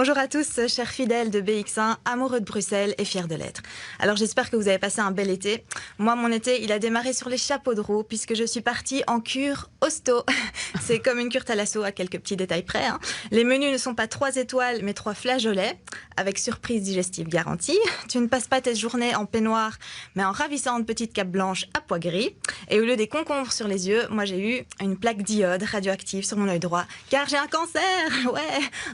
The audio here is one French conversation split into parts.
Bonjour à tous, chers fidèles de BX1, amoureux de Bruxelles et fiers de l'être. Alors j'espère que vous avez passé un bel été. Moi, mon été, il a démarré sur les chapeaux de roue puisque je suis partie en cure hosto. C'est comme une cure thalasso à quelques petits détails près. Les menus ne sont pas 3 étoiles mais 3 flageolets avec surprise digestive garantie. Tu ne passes pas tes journées en peignoir mais en ravissante petite cape blanche à pois gris. Et au lieu des concombres sur les yeux, moi j'ai eu une plaque d'iode radioactive sur mon œil droit car j'ai un cancer. Ouais,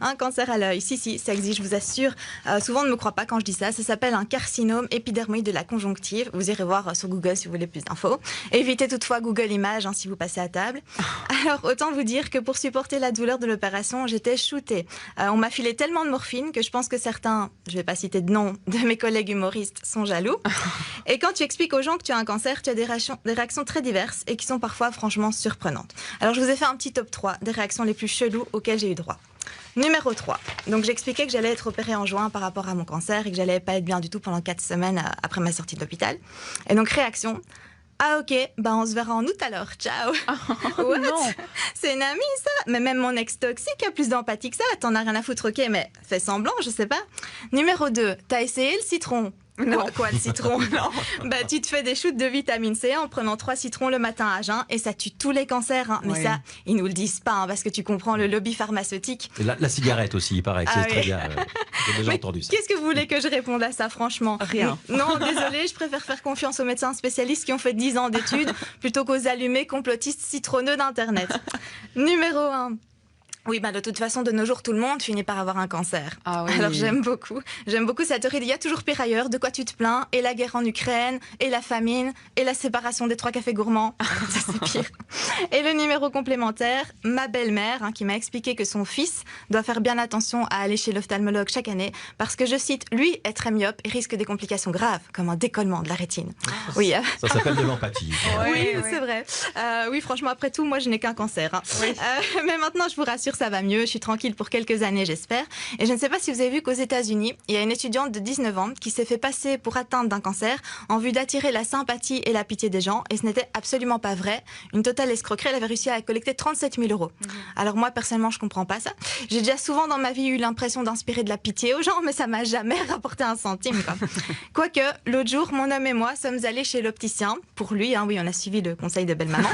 un cancer à l'œil. Si, ça existe, je vous assure. Souvent, on ne me croit pas quand je dis ça. Ça s'appelle un carcinome épidermoïde de la conjonctive. Vous irez voir sur Google si vous voulez plus d'infos. Évitez toutefois Google Images si vous passez à table. Alors, autant vous dire que pour supporter la douleur de l'opération, j'étais shootée. On m'a filé tellement de morphine que je pense que certains, je ne vais pas citer de nom, de mes collègues humoristes sont jaloux. Et quand tu expliques aux gens que tu as un cancer, tu as des réactions très diverses et qui sont parfois franchement surprenantes. Alors, je vous ai fait un petit top 3 des réactions les plus cheloues auxquelles j'ai eu droit. Numéro 3. Donc j'expliquais que j'allais être opérée en juin par rapport à mon cancer et que j'allais pas être bien du tout pendant 4 semaines après ma sortie de l'hôpital. Et donc réaction: ah ok, on se verra en août alors, ciao. What? Non. C'est une amie ça. Mais même mon ex toxique a plus d'empathie que ça. T'en as rien à foutre, ok, mais fais semblant, je sais pas. Numéro 2. T'as essayé le citron? Non. Quoi, le citron? Non. Tu te fais des shoots de vitamine C en prenant 3 citrons le matin à jeun et ça tue tous les cancers. Mais ça, ils nous le disent pas parce que tu comprends le lobby pharmaceutique. Et la cigarette aussi, il paraît que c'est très bien. J'ai déjà entendu ça. Qu'est-ce que vous voulez que je réponde à ça, franchement? Rien. Non, désolé, je préfère faire confiance aux médecins spécialistes qui ont fait 10 ans d'études plutôt qu'aux allumés complotistes citronneux d'Internet. Numéro 1. Oui, de toute façon, de nos jours, tout le monde finit par avoir un cancer. Ah oui. Alors j'aime beaucoup cette théorie. Il y a toujours pire ailleurs. De quoi tu te plains? Et la guerre en Ukraine, et la famine, et la séparation des 3 cafés gourmands. Ça, c'est pire. Et le numéro complémentaire, ma belle-mère, qui m'a expliqué que son fils doit faire bien attention à aller chez l'ophtalmologue chaque année parce que, je cite, lui est très myope et risque des complications graves, comme un décollement de la rétine. Oui. Ça s'appelle de l'empathie. Oui, c'est vrai. Oui, franchement, après tout, moi, je n'ai qu'un cancer. Oui. Mais maintenant, je vous rassure, ça va mieux. Je suis tranquille pour quelques années, j'espère. Et je ne sais pas si vous avez vu qu'aux États-Unis, il y a une étudiante de 19 ans qui s'est fait passer pour atteinte d'un cancer en vue d'attirer la sympathie et la pitié des gens. Et ce n'était absolument pas vrai. Une totale escroquerie. Elle avait réussi à collecter 37 000 €. Alors moi, personnellement, je comprends pas ça. J'ai déjà souvent dans ma vie eu l'impression d'inspirer de la pitié aux gens, mais ça m'a jamais rapporté un centime. Quoique, l'autre jour, mon homme et moi sommes allés chez l'opticien. Pour lui, oui, on a suivi le conseil de belle-maman.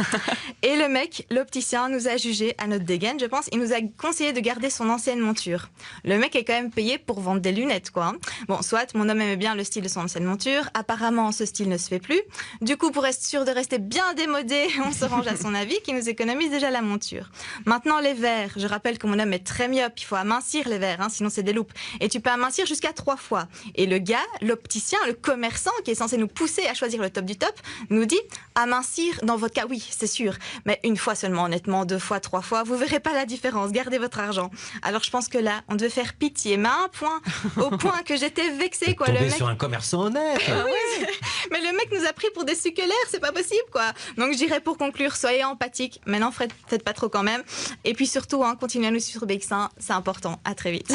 Et le mec, l'opticien, nous a jugés à notre dégaine, je pense. Il nous a conseillé de garder son ancienne monture. Le mec est quand même payé pour vendre des lunettes, quoi. Bon, soit, mon homme aimait bien le style de son ancienne monture. Apparemment, ce style ne se fait plus. Du coup, pour être sûr de rester bien démodé, on se range à son avis qui nous économise déjà la monture. Maintenant, les verres. Je rappelle que mon homme est très myope. Il faut amincir les verres, sinon c'est des loupes. Et tu peux amincir jusqu'à 3 fois. Et le gars, l'opticien, le commerçant qui est censé nous pousser à choisir le top du top, nous dit amincir dans votre cas, oui, c'est sûr. Mais une fois seulement, honnêtement, 2 fois, 3 fois, vous verrez pas la différence. Gardez votre argent. Alors je pense que là, on devait faire pitié, mais à un point, au point que j'étais vexée, quoi. Tombé le mec... sur un commerçant honnête. Oui, mais le mec nous a pris pour des suculaires, c'est pas possible, quoi. Donc je dirais pour conclure, soyez empathiques. Maintenant, faites pas trop quand même. Et puis surtout, continuez à nous suivre sur BX1, c'est important. À très vite.